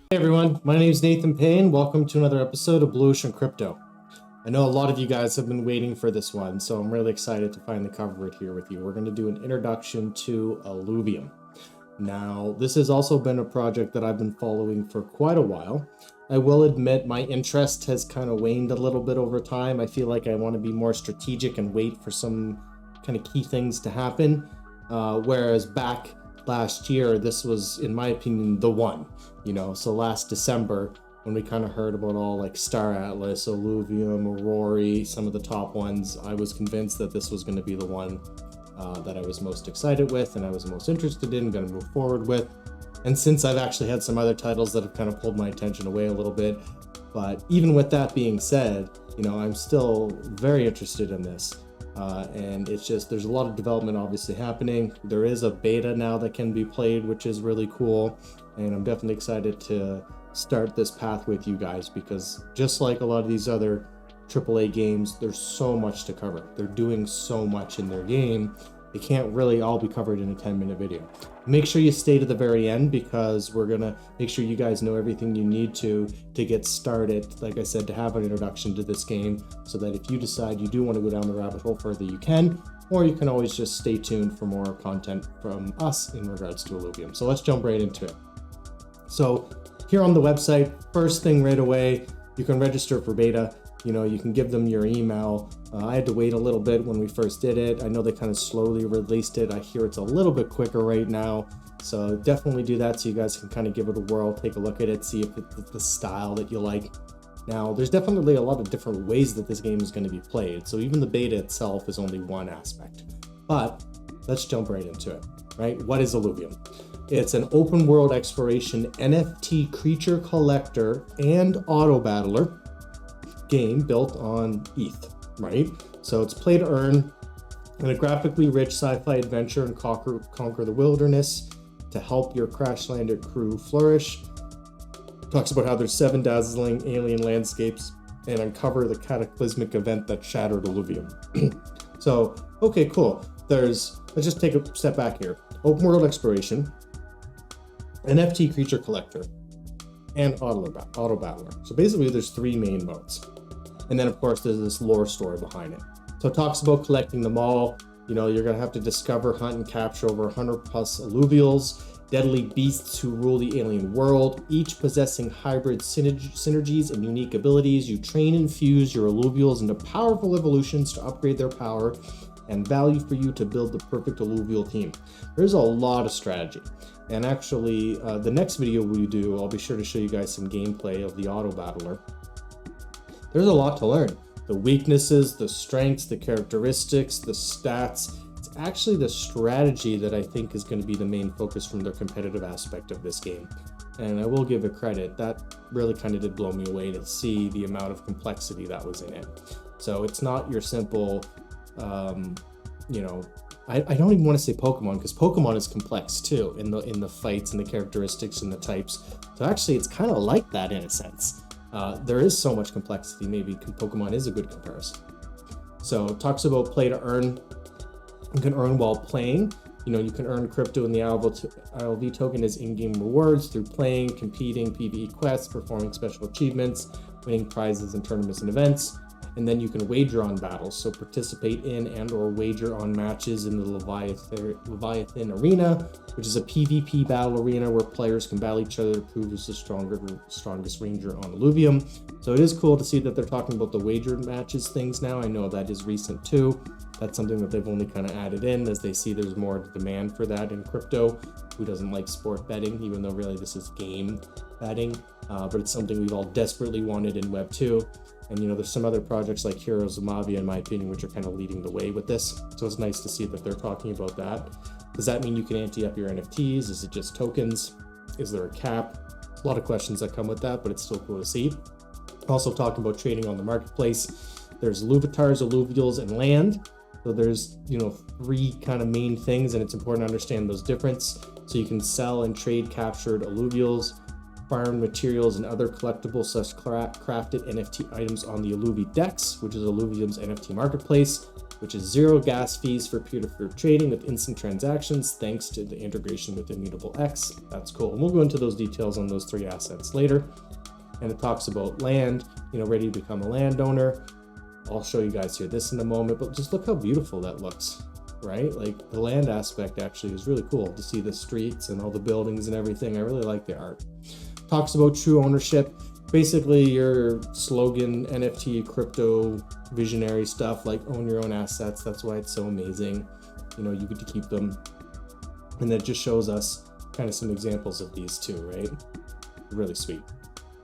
Hey everyone, my name is Nathan Payne. Welcome to another episode of Blu Ocean Crypto. I know a lot of you guys have been waiting for this one, so I'm really excited to finally cover it here with you. We're going to do an introduction to Illuvium. Now, this has also been a project that I've been following for quite a while. I will admit my interest has kind of waned a little bit over time. I feel like I want to be more strategic and wait for some kind of key things to happen, whereas back last year, this was, in my opinion, the one. So last December, when we kind of heard about all like Star Atlas, Illuvium, Aurora, some of the top ones, I was convinced that this was going to be the one that I was most excited with and I was most interested in, going to move forward with. And since I've actually had some other titles that have kind of pulled my attention away a little bit, but even with that being said, I'm still very interested in this. And it's just, there's a lot of development obviously happening. There is a beta now that can be played, which is really cool. And I'm definitely excited to start this path with you guys because just like a lot of these other AAA games, there's so much to cover. They're doing so much in their game. It can't really all be covered in a 10-minute video. Make sure you stay to the very end because we're gonna make sure you guys know everything you need to get started. Like I said, to have an introduction to this game so that if you decide you do want to go down the rabbit hole further, you can, or you can always just stay tuned for more content from us in regards to Illuvium. So let's jump right into it. So here on the website, first thing right away, you can register for beta. You can give them your email. I had to wait a little bit when we first did it. I know they kind of slowly released it. I hear it's a little bit quicker right now. So definitely do that so you guys can kind of give it a whirl, take a look at it, see if it's the style that you like. Now, there's definitely a lot of different ways that this game is going to be played. So even the beta itself is only one aspect. But let's jump right into it, right? What is Illuvium? It's an open world exploration NFT creature collector and auto battler game built on ETH, right? So it's play to earn in a graphically rich sci-fi adventure and conquer the wilderness to help your crash landed crew flourish. Talks about how there's 7 dazzling alien landscapes and uncover the cataclysmic event that shattered Illuvium. So, okay, cool. Let's just take a step back here. Open world exploration, NFT creature collector, and auto battler. So basically there's 3 main modes. And then of course there's this lore story behind it. So it talks about collecting them all. You're gonna have to discover, hunt, and capture over 100 plus alluvials, deadly beasts who rule the alien world, each possessing hybrid synergies and unique abilities. You train and fuse your alluvials into powerful evolutions to upgrade their power and value for you to build the perfect alluvial team. There's a lot of strategy. And actually, the next video we do, I'll be sure to show you guys some gameplay of the auto battler. There's a lot to learn. The weaknesses, the strengths, the characteristics, the stats. It's actually the strategy that I think is going to be the main focus from the competitive aspect of this game. And I will give it credit. That really kind of did blow me away to see the amount of complexity that was in it. So it's not your simple, I don't even want to say Pokemon because Pokemon is complex too in the fights and the characteristics and the types. So actually it's kind of like that in a sense. There is so much complexity, maybe Pokemon is a good comparison. So it talks about play to earn. You can earn while playing. You can earn crypto in the ILV token as in-game rewards through playing, competing, PvE quests, performing special achievements, winning prizes in tournaments and events. And then you can wager on battles, so participate in and or wager on matches in the Leviathan Arena, which is a PvP battle arena where players can battle each other to prove who's the strongest ranger on Illuvium. So it is cool to see that they're talking about the wager matches things now. I know that is recent too. That's something that they've only kind of added in as they see there's more demand for that in crypto. Who doesn't like sport betting, even though really this is game betting, but it's something we've all desperately wanted in Web 2. And there's some other projects like Heroes of Mavia, in my opinion, which are kind of leading the way with this. So it's nice to see that they're talking about that. Does that mean you can ante up your NFTs? Is it just tokens? Is there a cap? A lot of questions that come with that, but it's still cool to see. Also talking about trading on the marketplace. There's Illuvatars, Alluvials, and land. So there's, 3 kind of main things, and it's important to understand those differences. So you can sell and trade captured alluvials, farm materials, and other collectibles such crafted NFT items on the Illuvidex, which is Illuvium's NFT marketplace. which is zero gas fees for peer-to-peer trading with instant transactions thanks to the integration with Immutable X. That's cool. And we'll go into those details on those 3 assets later. And it talks about land, ready to become a landowner. I'll show you guys here this in a moment, but just look how beautiful that looks, right? Like the land aspect actually is really cool to see the streets and all the buildings and everything. I really like the art. Talks about true ownership. Basically your slogan, NFT, crypto, visionary stuff, like own your own assets. That's why it's so amazing. You get to keep them. And that just shows us kind of some examples of these too, right? Really sweet.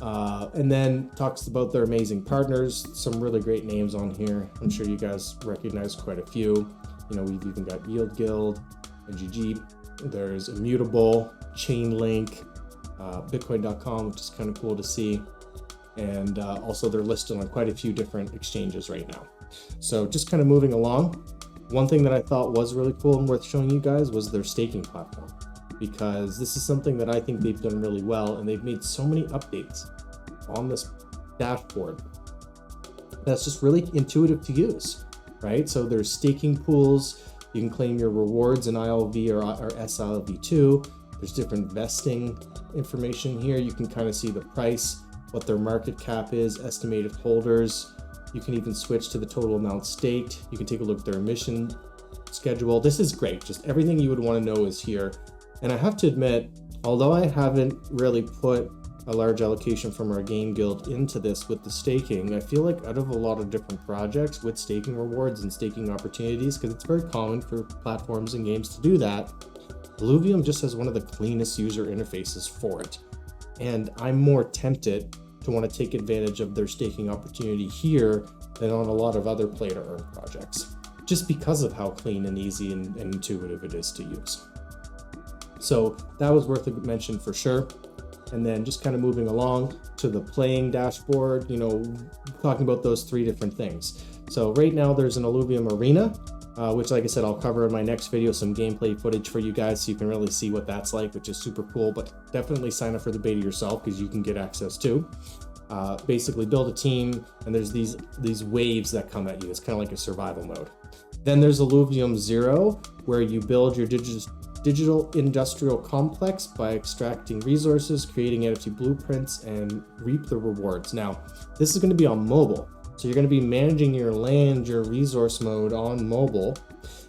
And then talks about their amazing partners, some really great names on here. I'm sure you guys recognize quite a few. We've even got Yield Guild, NGG. There's Immutable, Chainlink, Bitcoin.com, which is kind of cool to see. And also they're listed on quite a few different exchanges right now. So just kind of moving along. One thing that I thought was really cool and worth showing you guys was their staking platform, because this is something that I think they've done really well, and they've made so many updates on this dashboard that's just really intuitive to use, right? So there's staking pools. You can claim your rewards in ILV or SILV2. There's different vesting information here. You can kind of see the price, what their market cap is, estimated holders. You can even switch to the total amount staked. You can take a look at their emission schedule. This is great. Just everything you would want to know is here. And I have to admit, although I haven't really put a large allocation from our game guild into this with the staking, I feel like out of a lot of different projects with staking rewards and staking opportunities, because it's very common for platforms and games to do that, Illuvium just has one of the cleanest user interfaces for it. And I'm more tempted to want to take advantage of their staking opportunity here than on a lot of other play to earn projects, just because of how clean and easy and intuitive it is to use. So that was worth a mention for sure. And then just kind of moving along to the playing dashboard, talking about those 3 different things. So right now there's an Illuvium Arena, which, like I said, I'll cover in my next video, some gameplay footage for you guys so you can really see what that's like, which is super cool. But definitely sign up for the beta yourself because you can get access to. Basically build a team, and there's these waves that come at you. It's kind of like a survival mode. Then there's Illuvium 0, where you build your digital industrial complex by extracting resources, creating NFT blueprints, and reap the rewards. Now, this is going to be on mobile. So you're going to be managing your land, your resource mode on mobile.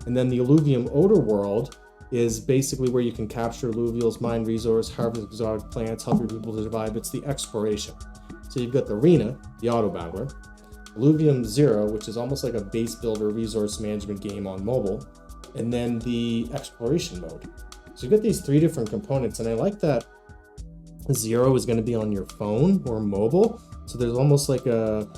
And then the Illuvium Outer World is basically where you can capture alluvials, mine resource, harvest exotic plants, help your people to survive. It's the exploration. So you've got the arena, the auto battler, Illuvium 0, which is almost like a base builder resource management game on mobile, and then the exploration mode. So you've got these 3 different components, and I like that 0 is going to be on your phone or mobile. So there's almost like a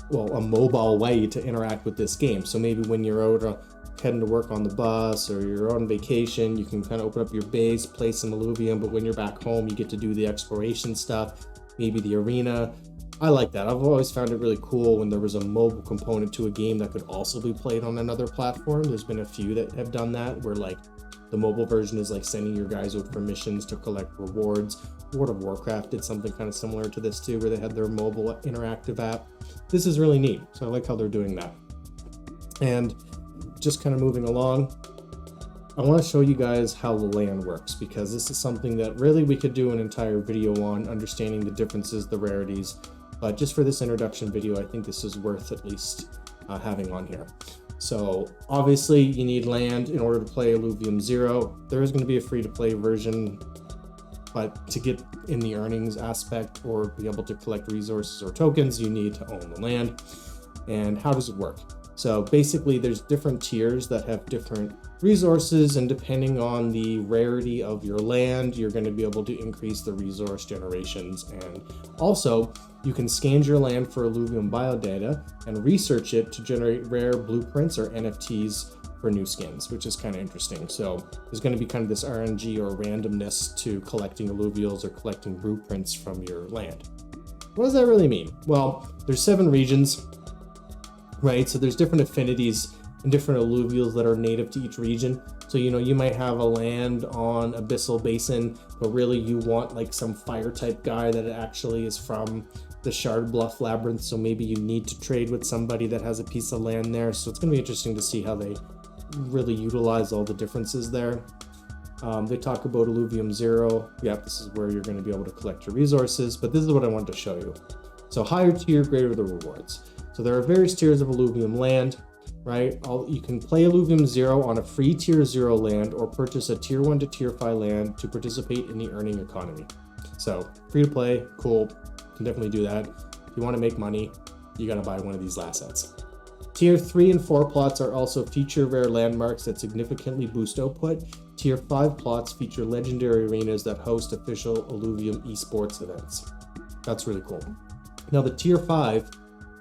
mobile way to interact with this game. So maybe when you're out heading to work on the bus or you're on vacation, you can kind of open up your base, play some Illuvium, but when you're back home, you get to do the exploration stuff, maybe the arena. I like that. I've always found it really cool when there was a mobile component to a game that could also be played on another platform. There's been a few that have done that, where like the mobile version is like sending your guys out for missions to collect rewards. World of Warcraft did something kind of similar to this too, where they had their mobile interactive app. This is really neat. So I like how they're doing that. And just kind of moving along, I want to show you guys how the land works, because this is something that really we could do an entire video on, understanding the differences, the rarities. But just for this introduction video, I think this is worth at least having on here. So obviously you need land in order to play Illuvium 0. There is going to be a free-to-play version, but to get in the earnings aspect or be able to collect resources or tokens, you need to own the land. And how does it work? So basically there's different tiers that have different resources, and depending on the rarity of your land, you're going to be able to increase the resource generations. And also you can scan your land for Illuvium biodata and research it to generate rare blueprints or NFTs for new skins, which is kind of interesting. So there's going to be kind of this RNG or randomness to collecting alluvials or collecting blueprints from your land. What does that really mean? Well, there's 7 regions, right? So there's different affinities and different alluvials that are native to each region. So, you might have a land on Abyssal Basin, but really you want like some fire type guy that actually is from the Shard Bluff Labyrinth, so maybe you need to trade with somebody that has a piece of land there. So it's going to be interesting to see how they really utilize all the differences there. They talk about Illuvium 0. Yep, this is where you're going to be able to collect your resources, but this is what I wanted to show you. So higher tier, greater the rewards. So there are various tiers of Illuvium land, right? You can play Illuvium 0 on a free tier 0 land or purchase a tier 1 to tier 5 land to participate in the earning economy. So free to play, cool, can definitely do that. If you want to make money, you got to buy one of these assets. Tier 3 and 4 plots are also feature rare landmarks that significantly boost output. Tier 5 plots feature legendary arenas that host official Illuvium esports events. That's really cool. Now the tier 5,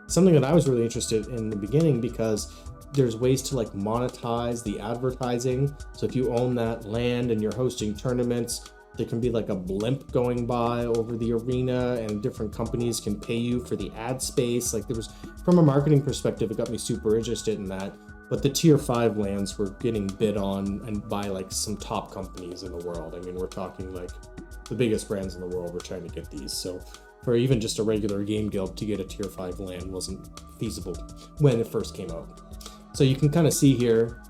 something that I was really interested in the beginning because there's ways to like monetize the advertising. So if you own that land and you're hosting tournaments, there can be like a blimp going by over the arena and different companies can pay you for the ad space. Like there was, from a marketing perspective, it got me super interested in that. But the tier 5 lands were getting bid on and by like some top companies in the world. I mean, we're talking like the biggest brands in the world were trying to get these. So for even just a regular game guild to get a tier 5 land wasn't feasible when it first came out. So you can kind of see here,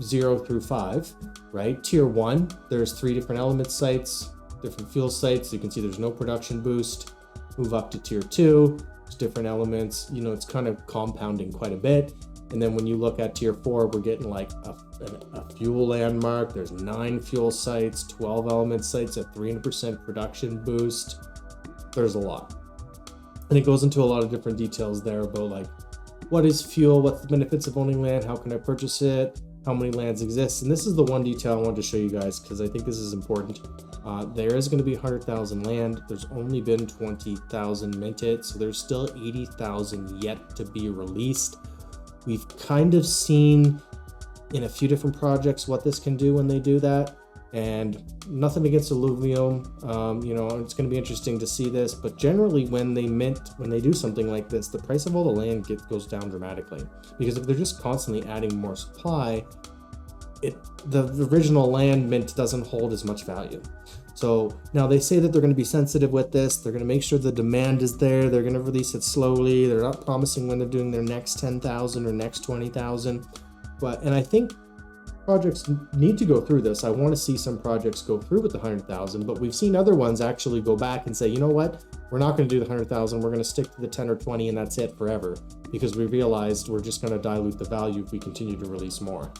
0 through 5, right? Tier 1, there's 3 different element sites, different fuel sites. You can see there's no production boost. Move up to tier 2, there's different elements. It's kind of compounding quite a bit. And then when you look at tier 4, we're getting like a fuel landmark. There's 9 fuel sites, 12 element sites at 300% production boost. There's a lot. And it goes into a lot of different details there about like, what is fuel? What's the benefits of owning land? How can I purchase it? How many lands exist? And this is the one detail I wanted to show you guys because I think this is important. There is going to be 100,000 land. There's only been 20,000 minted, so there's still 80,000 yet to be released. We've kind of seen in a few different projects what this can do when they do that. And nothing against Illuvium, it's going to be interesting to see this, but generally when they do something like this, the price of all the land goes down dramatically, because if they're just constantly adding more supply, the original land mint doesn't hold as much value. So now they say that they're going to be sensitive with this. They're going to make sure the demand is there. They're going to release it slowly. They're not promising when they're doing their next 10,000 or next 20,000, and I think projects need to go through this. I want to see some projects go through with the 100,000, but we've seen other ones actually go back and say, you know what, we're not going to do the 100,000. We're going to stick to the 10 or 20 and that's it forever, because we realized we're just going to dilute the value if we continue to release more.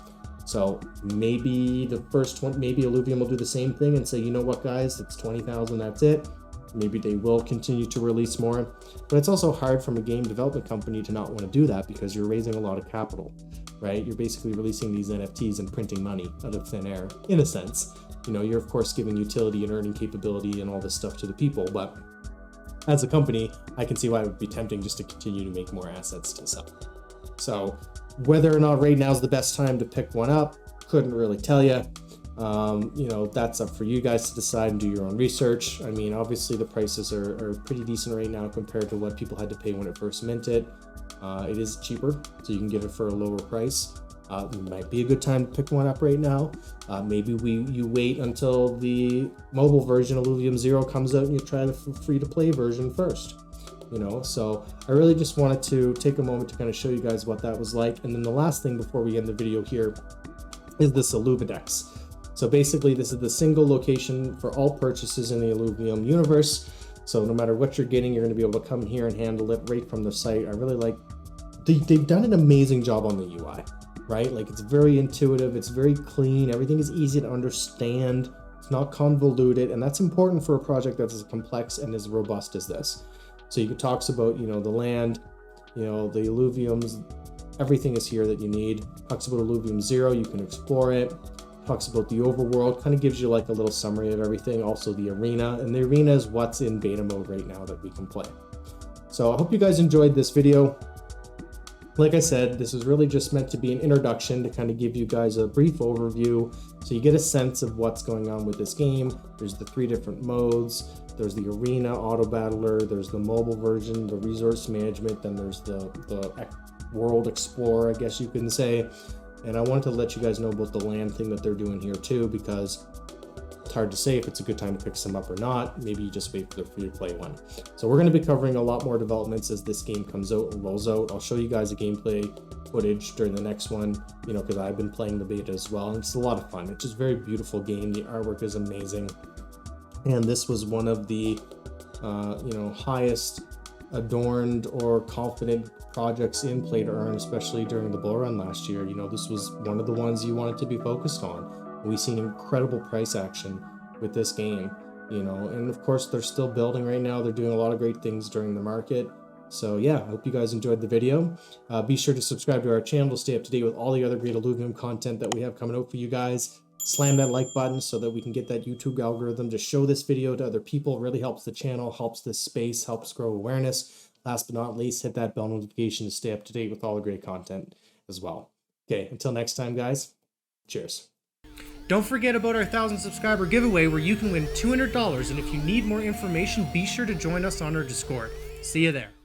So maybe the first one, maybe Illuvium will do the same thing and say, you know what guys, it's 20,000, that's it. Maybe they will continue to release more, but it's also hard from a game development company to not want to do that because you're raising a lot of capital, right? You're basically releasing these NFTs and printing money out of thin air, in a sense. You're of course giving utility and earning capability and all this stuff to the people, but as a company, I can see why it would be tempting just to continue to make more assets to sell. So whether or not right now is the best time to pick one up, couldn't really tell you. That's up for you guys to decide and do your own research. I mean, obviously the prices are pretty decent right now compared to what people had to pay when it first minted. It is cheaper, so you can get it for a lower price. It might be a good time to pick one up right now. Maybe you wait until the mobile version of Illuvium 0 comes out and you try the free-to-play version first. So I really just wanted to take a moment to kind of show you guys what that was like. And then the last thing before we end the video here is this Illuvidex. So basically this is the single location for all purchases in the Illuvium universe. So no matter what you're getting, you're going to be able to come here and handle it right from the site. I really like, they've done an amazing job on the UI, right? Like it's very intuitive, it's very clean, everything is easy to understand, it's not convoluted, and that's important for a project that's as complex and as robust as this. So you talks about, the land, the Illuviums, everything is here that you need. Talks about Illuvium 0, you can explore it. Talks about the overworld, kind of gives you like a little summary of everything. Also the arena, and the arena is what's in beta mode right now that we can play. So I hope you guys enjoyed this video. Like I said, this is really just meant to be an introduction to kind of give you guys a brief overview so you get a sense of what's going on with this game. There's the 3 different modes. There's the arena, auto battler, there's the mobile version, the resource management, then there's the world explorer, I guess you can say. And I wanted to let you guys know about the land thing that they're doing here too, because hard to say if it's a good time to pick some up or not. Maybe you just wait for the free to play one. So we're going to be covering a lot more developments as this game comes out and rolls out. I'll show you guys a gameplay footage during the next one, you know, because I've been playing the beta as well, and it's a lot of fun. It's just a very beautiful game. The artwork is amazing, and this was one of the you know, highest adorned or confident projects in Play to Earn, especially during the bull run last year. You know, this was one of the ones you wanted to be focused on. We've seen incredible price action with this game, you know, and of course they're still building right now. They're doing a lot of great things during the market. So yeah, I hope you guys enjoyed the video. Be sure to subscribe to our channel to stay up to date with all the other great Illuvium content that we have coming out for you guys. Slam that like button so that we can get that YouTube algorithm to show this video to other people. It really helps the channel, helps this space, helps grow awareness. Last but not least, hit that bell notification to stay up to date with all the great content as well. Okay, until next time, guys, cheers. Don't forget about our 1,000 subscriber giveaway where you can win $200, and if you need more information, be sure to join us on our Discord. See you there.